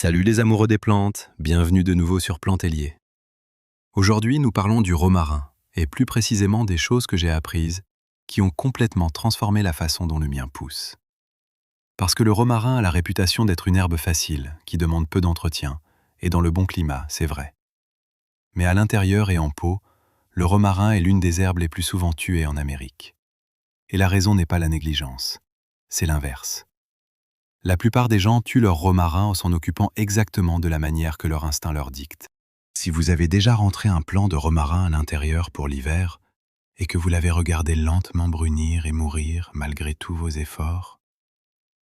Salut les amoureux des plantes, bienvenue de nouveau sur Plantélier. Aujourd'hui, nous parlons du romarin, et plus précisément des choses que j'ai apprises qui ont complètement transformé la façon dont le mien pousse. Parce que le romarin a la réputation d'être une herbe facile, qui demande peu d'entretien, et dans le bon climat, c'est vrai. Mais à l'intérieur et en pot, le romarin est l'une des herbes les plus souvent tuées en Amérique. Et la raison n'est pas la négligence, c'est l'inverse. La plupart des gens tuent leur romarin en s'en occupant exactement de la manière que leur instinct leur dicte. Si vous avez déjà rentré un plant de romarin à l'intérieur pour l'hiver, et que vous l'avez regardé lentement brunir et mourir malgré tous vos efforts,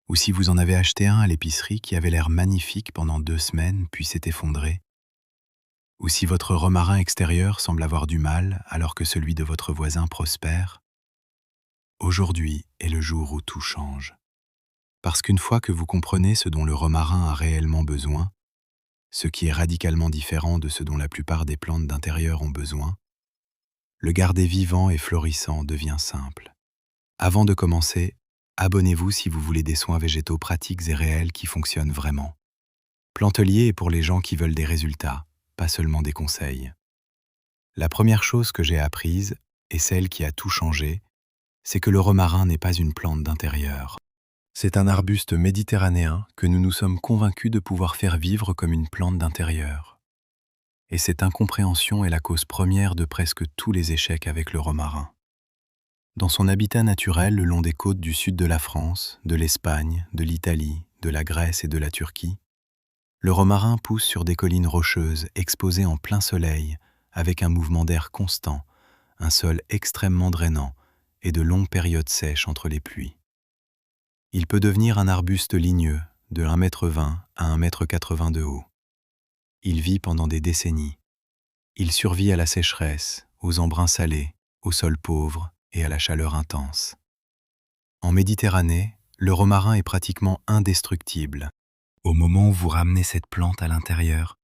ou si vous en avez acheté un à l'épicerie qui avait l'air magnifique pendant 2 semaines puis s'est effondré, ou si votre romarin extérieur semble avoir du mal alors que celui de votre voisin prospère, aujourd'hui est le jour où tout change. Parce qu'une fois que vous comprenez ce dont le romarin a réellement besoin, ce qui est radicalement différent de ce dont la plupart des plantes d'intérieur ont besoin, le garder vivant et florissant devient simple. Avant de commencer, abonnez-vous si vous voulez des soins végétaux pratiques et réels qui fonctionnent vraiment. Plantelier est pour les gens qui veulent des résultats, pas seulement des conseils. La première chose que j'ai apprise, et celle qui a tout changé, c'est que le romarin n'est pas une plante d'intérieur. C'est un arbuste méditerranéen que nous nous sommes convaincus de pouvoir faire vivre comme une plante d'intérieur. Et cette incompréhension est la cause première de presque tous les échecs avec le romarin. Dans son habitat naturel le long des côtes du sud de la France, de l'Espagne, de l'Italie, de la Grèce et de la Turquie, le romarin pousse sur des collines rocheuses exposées en plein soleil, avec un mouvement d'air constant, un sol extrêmement drainant et de longues périodes sèches entre les pluies. Il peut devenir un arbuste ligneux, de 1,20 m à 1,80 m de haut. Il vit pendant des décennies. Il survit à la sécheresse, aux embruns salés, au sol pauvre et à la chaleur intense. En Méditerranée, le romarin est pratiquement indestructible. Au moment où vous ramenez cette plante à l'intérieur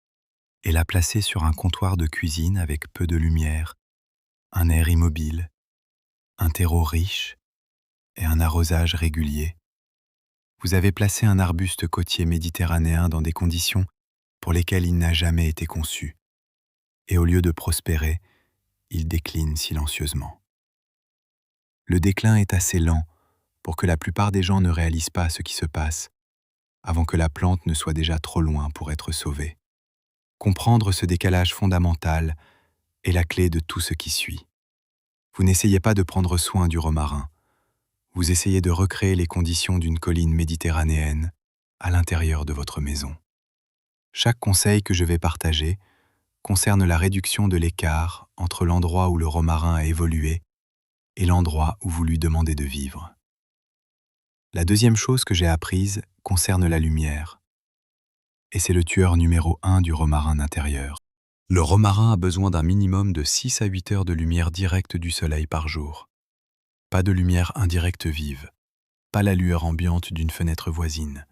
et la placez sur un comptoir de cuisine avec peu de lumière, un air immobile, un terreau riche et un arrosage régulier, vous avez placé un arbuste côtier méditerranéen dans des conditions pour lesquelles il n'a jamais été conçu. Et au lieu de prospérer, il décline silencieusement. Le déclin est assez lent pour que la plupart des gens ne réalisent pas ce qui se passe avant que la plante ne soit déjà trop loin pour être sauvée. Comprendre ce décalage fondamental est la clé de tout ce qui suit. Vous n'essayez pas de prendre soin du romarin. Vous essayez de recréer les conditions d'une colline méditerranéenne à l'intérieur de votre maison. Chaque conseil que je vais partager concerne la réduction de l'écart entre l'endroit où le romarin a évolué et l'endroit où vous lui demandez de vivre. La deuxième chose que j'ai apprise concerne la lumière. Et c'est le tueur numéro 1 du romarin intérieur. Le romarin a besoin d'un minimum de 6 à 8 heures de lumière directe du soleil par jour. Pas de lumière indirecte vive, pas la lueur ambiante d'une fenêtre voisine,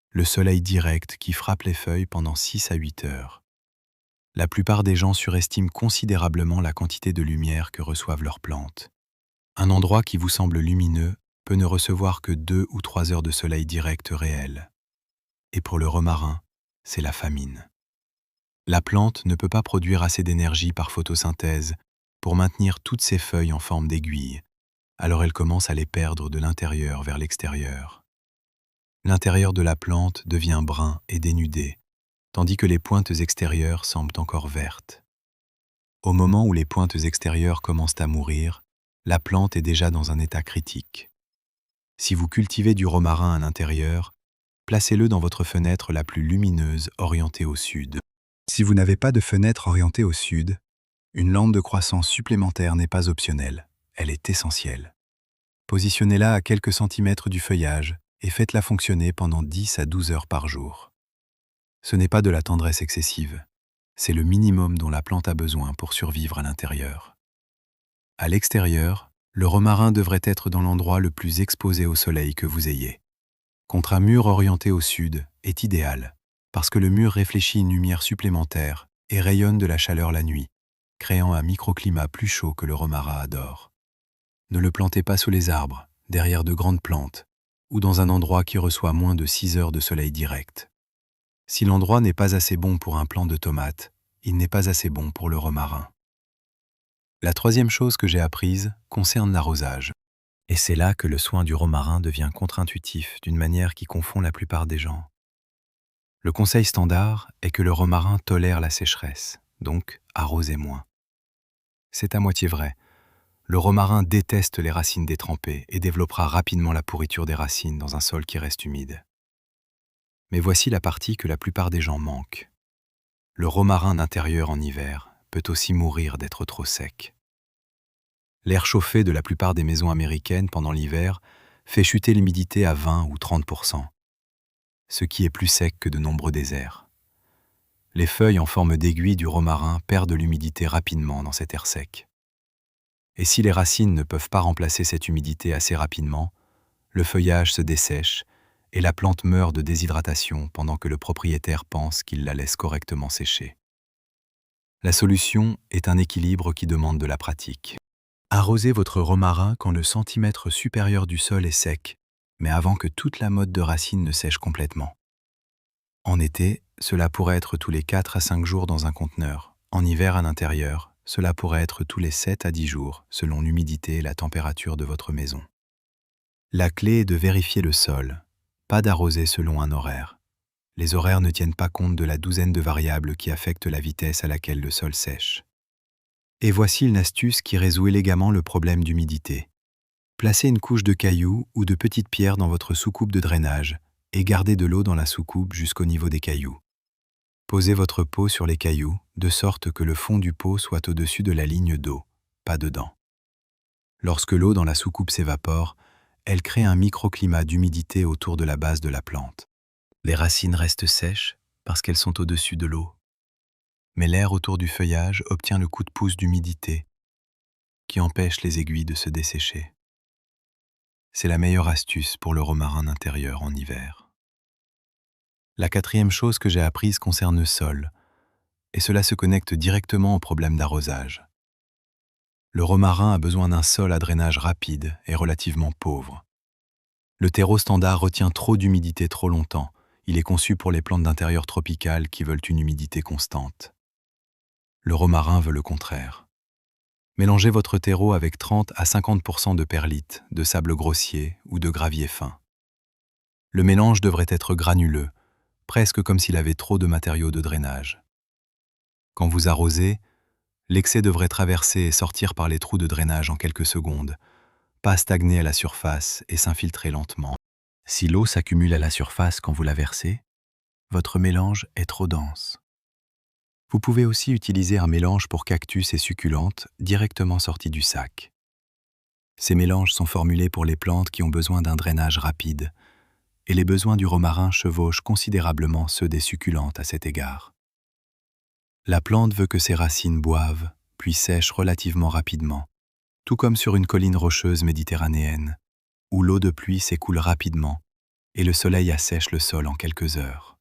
le soleil direct qui frappe les feuilles pendant 6 à 8 heures. La plupart des gens surestiment considérablement la quantité de lumière que reçoivent leurs plantes. Un endroit qui vous semble lumineux peut ne recevoir que 2 ou 3 heures de soleil direct réel. Et pour le romarin, c'est la famine. La plante ne peut pas produire assez d'énergie par photosynthèse pour maintenir toutes ses feuilles en forme d'aiguille, alors elle commence à les perdre de l'intérieur vers l'extérieur. L'intérieur de la plante devient brun et dénudé, tandis que les pointes extérieures semblent encore vertes. Au moment où les pointes extérieures commencent à mourir, la plante est déjà dans un état critique. Si vous cultivez du romarin à l'intérieur, placez-le dans votre fenêtre la plus lumineuse orientée au sud. Si vous n'avez pas de fenêtre orientée au sud, une lampe de croissance supplémentaire n'est pas optionnelle, elle est essentielle. Positionnez-la à quelques centimètres du feuillage et faites-la fonctionner pendant 10 à 12 heures par jour. Ce n'est pas de la tendresse excessive, c'est le minimum dont la plante a besoin pour survivre à l'intérieur. À l'extérieur, le romarin devrait être dans l'endroit le plus exposé au soleil que vous ayez. Contre un mur orienté au sud est idéal, parce que le mur réfléchit une lumière supplémentaire et rayonne de la chaleur la nuit, créant un microclimat plus chaud que le romarin adore. Ne le plantez pas sous les arbres, derrière de grandes plantes, ou dans un endroit qui reçoit moins de 6 heures de soleil direct. Si l'endroit n'est pas assez bon pour un plant de tomates, il n'est pas assez bon pour le romarin. La troisième chose que j'ai apprise concerne l'arrosage. Et c'est là que le soin du romarin devient contre-intuitif d'une manière qui confond la plupart des gens. Le conseil standard est que le romarin tolère la sécheresse, donc arrosez moins. C'est à moitié vrai. Le romarin déteste les racines détrempées et développera rapidement la pourriture des racines dans un sol qui reste humide. Mais voici la partie que la plupart des gens manquent. Le romarin d'intérieur en hiver peut aussi mourir d'être trop sec. L'air chauffé de la plupart des maisons américaines pendant l'hiver fait chuter l'humidité à 20 ou 30%, ce qui est plus sec que de nombreux déserts. Les feuilles en forme d'aiguille du romarin perdent l'humidité rapidement dans cet air sec. Et si les racines ne peuvent pas remplacer cette humidité assez rapidement, le feuillage se dessèche et la plante meurt de déshydratation pendant que le propriétaire pense qu'il la laisse correctement sécher. La solution est un équilibre qui demande de la pratique. Arrosez votre romarin quand le centimètre supérieur du sol est sec, mais avant que toute la motte de racines ne sèche complètement. En été, cela pourrait être tous les 4 à 5 jours dans un conteneur. En hiver à l'intérieur, cela pourrait être tous les 7 à 10 jours, selon l'humidité et la température de votre maison. La clé est de vérifier le sol, pas d'arroser selon un horaire. Les horaires ne tiennent pas compte de la douzaine de variables qui affectent la vitesse à laquelle le sol sèche. Et voici une astuce qui résout élégamment le problème d'humidité. Placez une couche de cailloux ou de petites pierres dans votre soucoupe de drainage et gardez de l'eau dans la soucoupe jusqu'au niveau des cailloux. Posez votre pot sur les cailloux de sorte que le fond du pot soit au-dessus de la ligne d'eau, pas dedans. Lorsque l'eau dans la soucoupe s'évapore, elle crée un microclimat d'humidité autour de la base de la plante. Les racines restent sèches parce qu'elles sont au-dessus de l'eau. Mais l'air autour du feuillage obtient le coup de pouce d'humidité qui empêche les aiguilles de se dessécher. C'est la meilleure astuce pour le romarin intérieur en hiver. La quatrième chose que j'ai apprise concerne le sol, et cela se connecte directement au problème d'arrosage. Le romarin a besoin d'un sol à drainage rapide et relativement pauvre. Le terreau standard retient trop d'humidité trop longtemps. Il est conçu pour les plantes d'intérieur tropicales qui veulent une humidité constante. Le romarin veut le contraire. Mélangez votre terreau avec 30 à 50% de perlite, de sable grossier ou de gravier fin. Le mélange devrait être granuleux, presque comme s'il avait trop de matériaux de drainage. Quand vous arrosez, l'excès devrait traverser et sortir par les trous de drainage en quelques secondes, pas stagner à la surface et s'infiltrer lentement. Si l'eau s'accumule à la surface quand vous la versez, votre mélange est trop dense. Vous pouvez aussi utiliser un mélange pour cactus et succulentes directement sorti du sac. Ces mélanges sont formulés pour les plantes qui ont besoin d'un drainage rapide, et les besoins du romarin chevauchent considérablement ceux des succulentes à cet égard. La plante veut que ses racines boivent, puis sèchent relativement rapidement, tout comme sur une colline rocheuse méditerranéenne, où l'eau de pluie s'écoule rapidement et le soleil assèche le sol en quelques heures.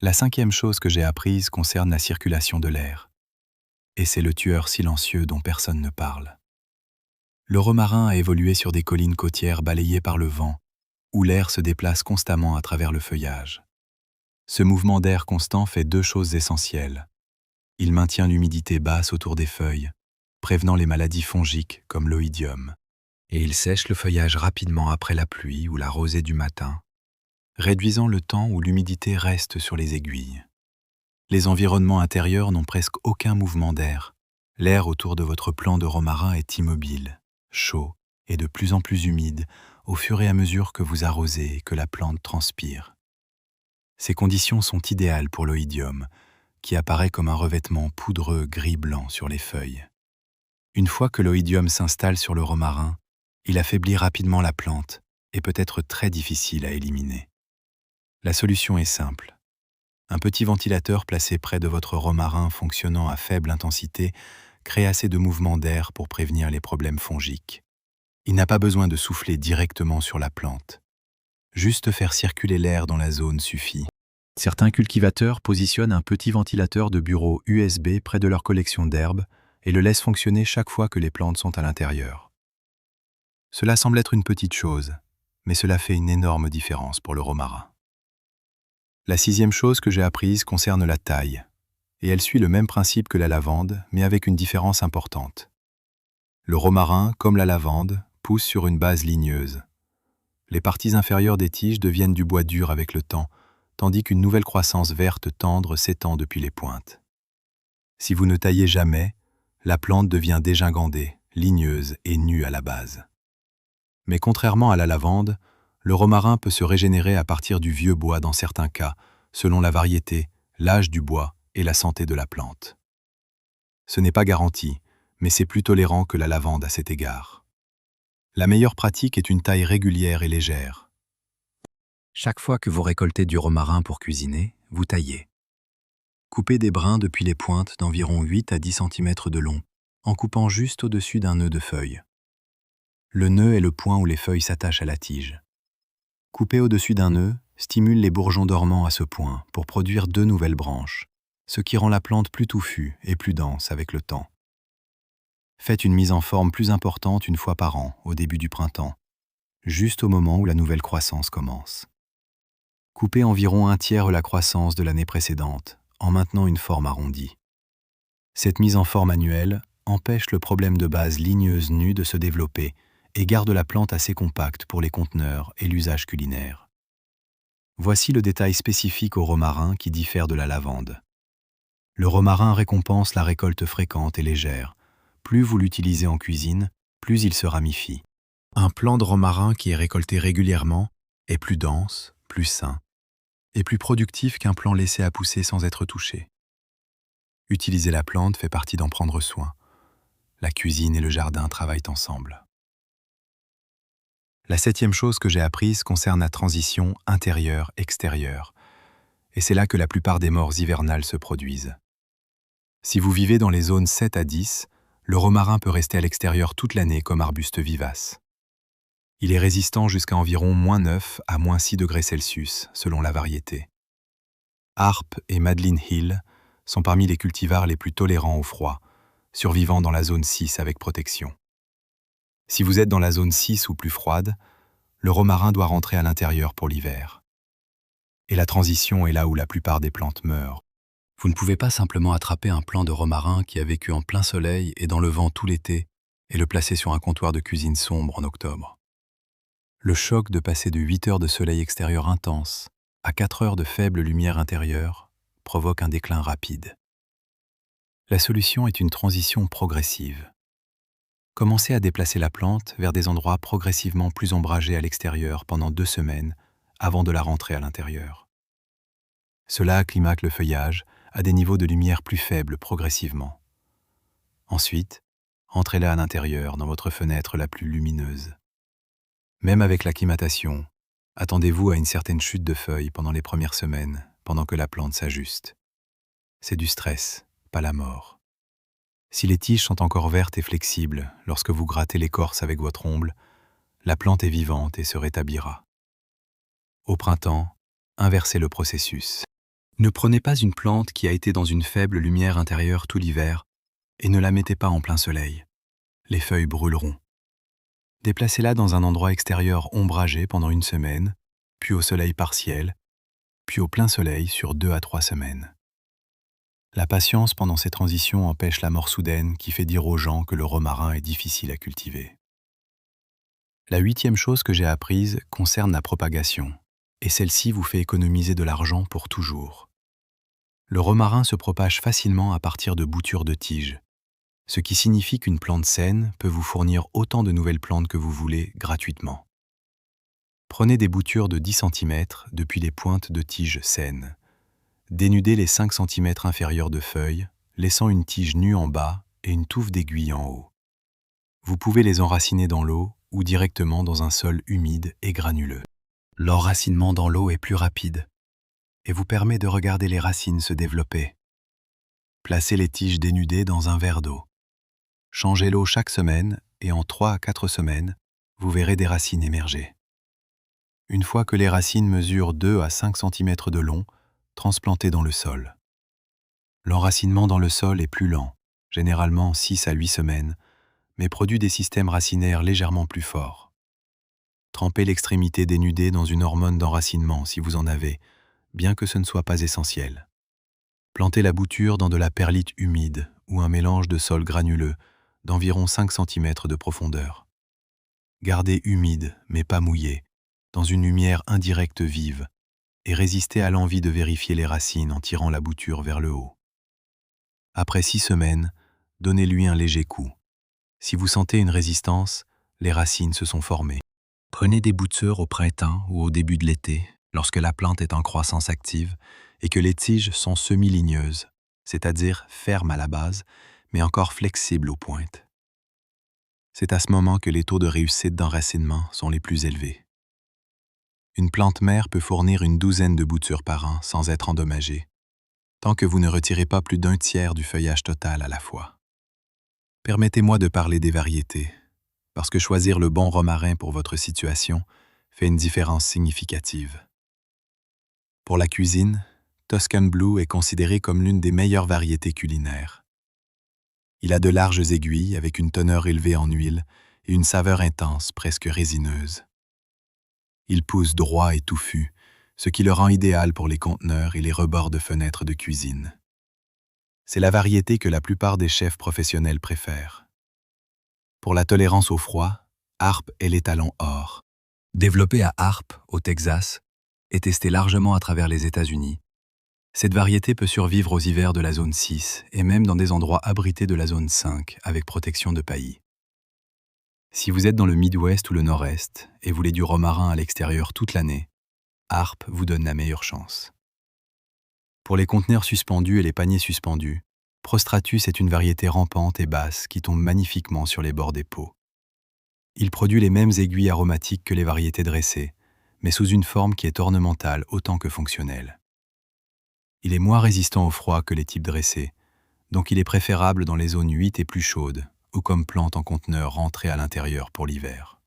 La cinquième chose que j'ai apprise concerne la circulation de l'air, et c'est le tueur silencieux dont personne ne parle. Le romarin a évolué sur des collines côtières balayées par le vent, où l'air se déplace constamment à travers le feuillage. Ce mouvement d'air constant fait deux choses essentielles. Il maintient l'humidité basse autour des feuilles, prévenant les maladies fongiques comme l'oïdium, et il sèche le feuillage rapidement après la pluie ou la rosée du matin, réduisant le temps où l'humidité reste sur les aiguilles. Les environnements intérieurs n'ont presque aucun mouvement d'air. L'air autour de votre plant de romarin est immobile, chaud et de plus en plus humide au fur et à mesure que vous arrosez et que la plante transpire. Ces conditions sont idéales pour l'oïdium, qui apparaît comme un revêtement poudreux gris-blanc sur les feuilles. Une fois que l'oïdium s'installe sur le romarin, il affaiblit rapidement la plante et peut être très difficile à éliminer. La solution est simple. Un petit ventilateur placé près de votre romarin fonctionnant à faible intensité crée assez de mouvements d'air pour prévenir les problèmes fongiques. Il n'a pas besoin de souffler directement sur la plante. Juste faire circuler l'air dans la zone suffit. Certains cultivateurs positionnent un petit ventilateur de bureau USB près de leur collection d'herbes et le laissent fonctionner chaque fois que les plantes sont à l'intérieur. Cela semble être une petite chose, mais cela fait une énorme différence pour le romarin. La sixième chose que j'ai apprise concerne la taille, et elle suit le même principe que la lavande, mais avec une différence importante. Le romarin, comme la lavande, pousse sur une base ligneuse. Les parties inférieures des tiges deviennent du bois dur avec le temps, tandis qu'une nouvelle croissance verte tendre s'étend depuis les pointes. Si vous ne taillez jamais, la plante devient dégingandée, ligneuse et nue à la base. Mais contrairement à la lavande, le romarin peut se régénérer à partir du vieux bois dans certains cas, selon la variété, l'âge du bois et la santé de la plante. Ce n'est pas garanti, mais c'est plus tolérant que la lavande à cet égard. La meilleure pratique est une taille régulière et légère. Chaque fois que vous récoltez du romarin pour cuisiner, vous taillez. Coupez des brins depuis les pointes d'environ 8 à 10 cm de long, en coupant juste au-dessus d'un nœud de feuilles. Le nœud est le point où les feuilles s'attachent à la tige. Couper au-dessus d'un nœud stimule les bourgeons dormants à ce point pour produire 2 nouvelles branches, ce qui rend la plante plus touffue et plus dense avec le temps. Faites une mise en forme plus importante une fois par an, au début du printemps, juste au moment où la nouvelle croissance commence. Coupez environ 1/3 la croissance de l'année précédente, en maintenant une forme arrondie. Cette mise en forme annuelle empêche le problème de base ligneuse nue de se développer et garde la plante assez compacte pour les conteneurs et l'usage culinaire. Voici le détail spécifique au romarin qui diffère de la lavande. Le romarin récompense la récolte fréquente et légère. Plus vous l'utilisez en cuisine, plus il se ramifie. Un plant de romarin qui est récolté régulièrement est plus dense, plus sain et plus productif qu'un plant laissé à pousser sans être touché. Utiliser la plante fait partie d'en prendre soin. La cuisine et le jardin travaillent ensemble. La septième chose que j'ai apprise concerne la transition intérieure-extérieure, et c'est là que la plupart des morts hivernales se produisent. Si vous vivez dans les zones 7 à 10, le romarin peut rester à l'extérieur toute l'année comme arbuste vivace. Il est résistant jusqu'à environ -9 à -6 degrés Celsius, selon la variété. Harp et Madeline Hill sont parmi les cultivars les plus tolérants au froid, survivant dans la zone 6 avec protection. Si vous êtes dans la zone 6 ou plus froide, le romarin doit rentrer à l'intérieur pour l'hiver. Et la transition est là où la plupart des plantes meurent. Vous ne pouvez pas simplement attraper un plant de romarin qui a vécu en plein soleil et dans le vent tout l'été et le placer sur un comptoir de cuisine sombre en octobre. Le choc de passer de 8 heures de soleil extérieur intense à 4 heures de faible lumière intérieure provoque un déclin rapide. La solution est une transition progressive. Commencez à déplacer la plante vers des endroits progressivement plus ombragés à l'extérieur pendant 2 semaines avant de la rentrer à l'intérieur. Cela acclimate le feuillage à des niveaux de lumière plus faibles progressivement. Ensuite, entrez-la à l'intérieur dans votre fenêtre la plus lumineuse. Même avec l'acclimatation, attendez-vous à une certaine chute de feuilles pendant les premières semaines, pendant que la plante s'ajuste. C'est du stress, pas la mort. Si les tiges sont encore vertes et flexibles lorsque vous grattez l'écorce avec votre ongle, la plante est vivante et se rétablira. Au printemps, inversez le processus. Ne prenez pas une plante qui a été dans une faible lumière intérieure tout l'hiver et ne la mettez pas en plein soleil. Les feuilles brûleront. Déplacez-la dans un endroit extérieur ombragé pendant 1 semaine, puis au soleil partiel, puis au plein soleil sur 2 à 3 semaines. La patience pendant ces transitions empêche la mort soudaine qui fait dire aux gens que le romarin est difficile à cultiver. La 8e chose que j'ai apprise concerne la propagation, et celle-ci vous fait économiser de l'argent pour toujours. Le romarin se propage facilement à partir de boutures de tiges, ce qui signifie qu'une plante saine peut vous fournir autant de nouvelles plantes que vous voulez gratuitement. Prenez des boutures de 10 cm depuis les pointes de tiges saines. Dénudez les 5 cm inférieurs de feuilles, laissant une tige nue en bas et une touffe d'aiguilles en haut. Vous pouvez les enraciner dans l'eau ou directement dans un sol humide et granuleux. L'enracinement dans l'eau est plus rapide et vous permet de regarder les racines se développer. Placez les tiges dénudées dans un verre d'eau. Changez l'eau chaque semaine et en 3 à 4 semaines, vous verrez des racines émerger. Une fois que les racines mesurent 2 à 5 cm de long, transplantez dans le sol. L'enracinement dans le sol est plus lent, généralement 6 à 8 semaines, mais produit des systèmes racinaires légèrement plus forts. Trempez l'extrémité dénudée dans une hormone d'enracinement si vous en avez, bien que ce ne soit pas essentiel. Plantez la bouture dans de la perlite humide ou un mélange de sol granuleux d'environ 5 cm de profondeur. Gardez humide, mais pas mouillé, dans une lumière indirecte vive, et résistez à l'envie de vérifier les racines en tirant la bouture vers le haut. Après 6 semaines, donnez-lui un léger coup. Si vous sentez une résistance, les racines se sont formées. Prenez des boutures au printemps ou au début de l'été, lorsque la plante est en croissance active et que les tiges sont semi-ligneuses, c'est-à-dire fermes à la base, mais encore flexibles aux pointes. C'est à ce moment que les taux de réussite d'enracinement sont les plus élevés. Une plante mère peut fournir une douzaine de boutures par an sans être endommagée, tant que vous ne retirez pas plus d'un tiers du feuillage total à la fois. Permettez-moi de parler des variétés, parce que choisir le bon romarin pour votre situation fait une différence significative. Pour la cuisine, Tuscan Blue est considéré comme l'une des meilleures variétés culinaires. Il a de larges aiguilles avec une teneur élevée en huile et une saveur intense, presque résineuse. Il pousse droit et touffu, ce qui le rend idéal pour les conteneurs et les rebords de fenêtres de cuisine. C'est la variété que la plupart des chefs professionnels préfèrent. Pour la tolérance au froid, Harp est l'étalon or. Développée à Harp, au Texas, et testée largement à travers les États-Unis, cette variété peut survivre aux hivers de la zone 6 et même dans des endroits abrités de la zone 5 avec protection de paillis. Si vous êtes dans le Midwest ou le Nord-Est et voulez du romarin à l'extérieur toute l'année, Harp vous donne la meilleure chance. Pour les conteneurs suspendus et les paniers suspendus, Prostratus est une variété rampante et basse qui tombe magnifiquement sur les bords des pots. Il produit les mêmes aiguilles aromatiques que les variétés dressées, mais sous une forme qui est ornementale autant que fonctionnelle. Il est moins résistant au froid que les types dressés, donc il est préférable dans les zones humides et plus chaudes, ou comme plante en conteneur rentrée à l'intérieur pour l'hiver.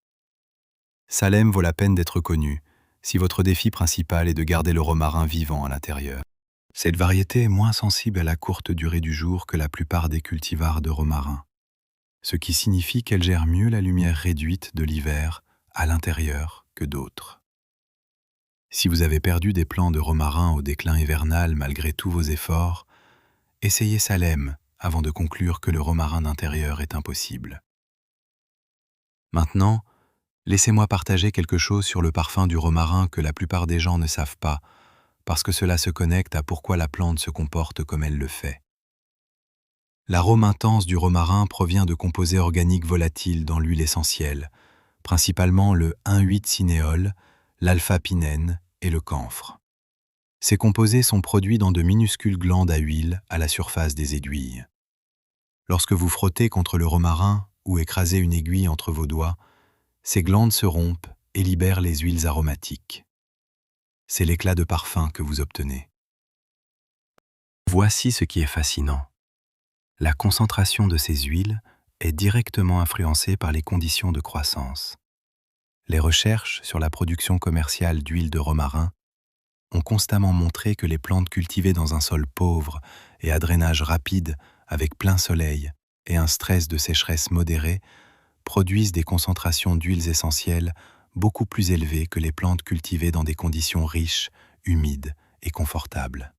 Salem vaut la peine d'être connu si votre défi principal est de garder le romarin vivant à l'intérieur. Cette variété est moins sensible à la courte durée du jour que la plupart des cultivars de romarin, ce qui signifie qu'elle gère mieux la lumière réduite de l'hiver à l'intérieur que d'autres. Si vous avez perdu des plants de romarin au déclin hivernal malgré tous vos efforts, essayez Salem avant de conclure que le romarin d'intérieur est impossible. Maintenant, laissez-moi partager quelque chose sur le parfum du romarin que la plupart des gens ne savent pas, parce que cela se connecte à pourquoi la plante se comporte comme elle le fait. L'arôme intense du romarin provient de composés organiques volatiles dans l'huile essentielle, principalement le 1,8-cinéole, l'alpha-pinène et le camphre. Ces composés sont produits dans de minuscules glandes à huile à la surface des aiguilles. Lorsque vous frottez contre le romarin ou écrasez une aiguille entre vos doigts, ces glandes se rompent et libèrent les huiles aromatiques. C'est l'éclat de parfum que vous obtenez. Voici ce qui est fascinant. La concentration de ces huiles est directement influencée par les conditions de croissance. Les recherches sur la production commerciale d'huile de romarin ont constamment montré que les plantes cultivées dans un sol pauvre et à drainage rapide, avec plein soleil et un stress de sécheresse modéré, produisent des concentrations d'huiles essentielles beaucoup plus élevées que les plantes cultivées dans des conditions riches, humides et confortables.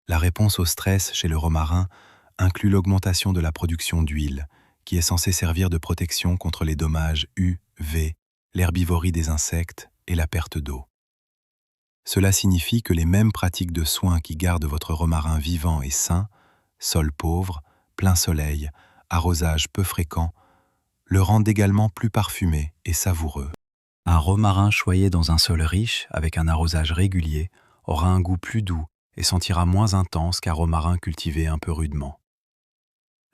La réponse au stress chez le romarin inclut l'augmentation de la production d'huile, qui est censée servir de protection contre les dommages UV, l'herbivorie des insectes et la perte d'eau. Cela signifie que les mêmes pratiques de soins qui gardent votre romarin vivant et sain, sol pauvre, plein soleil, arrosage peu fréquent, le rendent également plus parfumé et savoureux. Un romarin choyé dans un sol riche, avec un arrosage régulier, aura un goût plus doux et sentira moins intense qu'un romarin cultivé un peu rudement.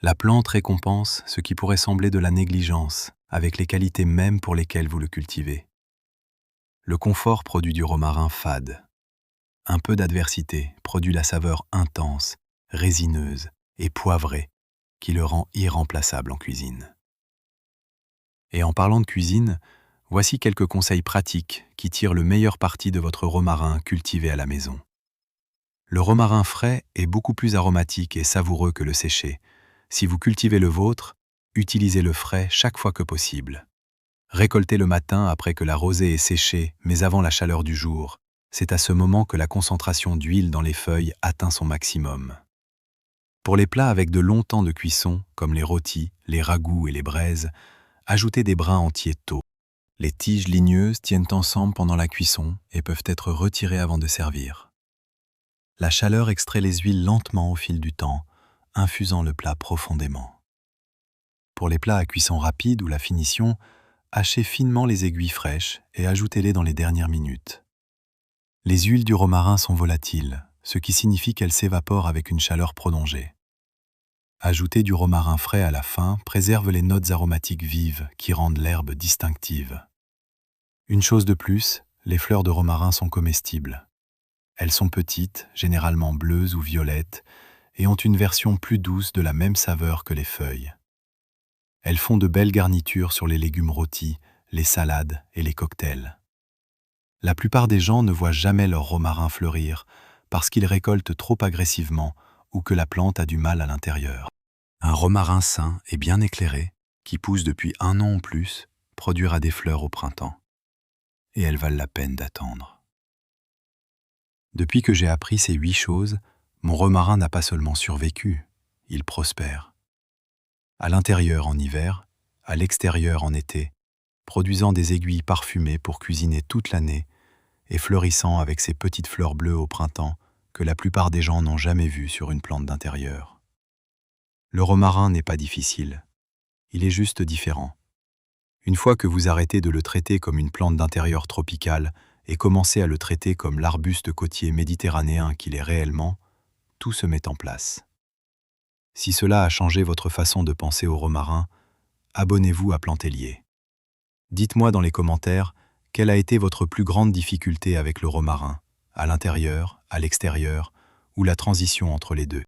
La plante récompense ce qui pourrait sembler de la négligence, avec les qualités mêmes pour lesquelles vous le cultivez. Le confort produit du romarin fade. Un peu d'adversité produit la saveur intense, résineuse et poivrée, qui le rend irremplaçable en cuisine. Et en parlant de cuisine, voici quelques conseils pratiques qui tirent le meilleur parti de votre romarin cultivé à la maison. Le romarin frais est beaucoup plus aromatique et savoureux que le séché. Si vous cultivez le vôtre, utilisez le frais chaque fois que possible. Récoltez le matin après que la rosée est séchée, mais avant la chaleur du jour, C'est à ce moment que la concentration d'huile dans les feuilles atteint son maximum. Pour les plats avec de longs temps de cuisson, comme les rôtis, les ragoûts et les braises, ajoutez des brins entiers tôt. Les tiges ligneuses tiennent ensemble pendant la cuisson et peuvent être retirées avant de servir. La chaleur extrait les huiles lentement au fil du temps, infusant le plat profondément. Pour les plats à cuisson rapide ou la finition, hachez finement les aiguilles fraîches et ajoutez-les dans les dernières minutes. Les huiles du romarin sont volatiles, ce qui signifie qu'elles s'évaporent avec une chaleur prolongée. Ajouter du romarin frais à la fin préserve les notes aromatiques vives qui rendent l'herbe distinctive. Une chose de plus, les fleurs de romarin sont comestibles. Elles sont petites, généralement bleues ou violettes, et ont une version plus douce de la même saveur que les feuilles. Elles font de belles garnitures sur les légumes rôtis, les salades et les cocktails. La plupart des gens ne voient jamais leur romarin fleurir parce qu'ils récoltent trop agressivement ou que la plante a du mal à l'intérieur. Un romarin sain et bien éclairé, qui pousse depuis 1 an ou plus, produira des fleurs au printemps. Et elles valent la peine d'attendre. Depuis que j'ai appris ces 8 choses, mon romarin n'a pas seulement survécu, il prospère. À l'intérieur en hiver, à l'extérieur en été, produisant des aiguilles parfumées pour cuisiner toute l'année et fleurissant avec ses petites fleurs bleues au printemps que la plupart des gens n'ont jamais vues sur une plante d'intérieur. Le romarin n'est pas difficile, il est juste différent. Une fois que vous arrêtez de le traiter comme une plante d'intérieur tropicale et commencez à le traiter comme l'arbuste côtier méditerranéen qu'il est réellement, tout se met en place. Si cela a changé votre façon de penser au romarin, abonnez-vous à Plantélier. Dites-moi dans les commentaires quelle a été votre plus grande difficulté avec le romarin, à l'intérieur, à l'extérieur, ou la transition entre les deux.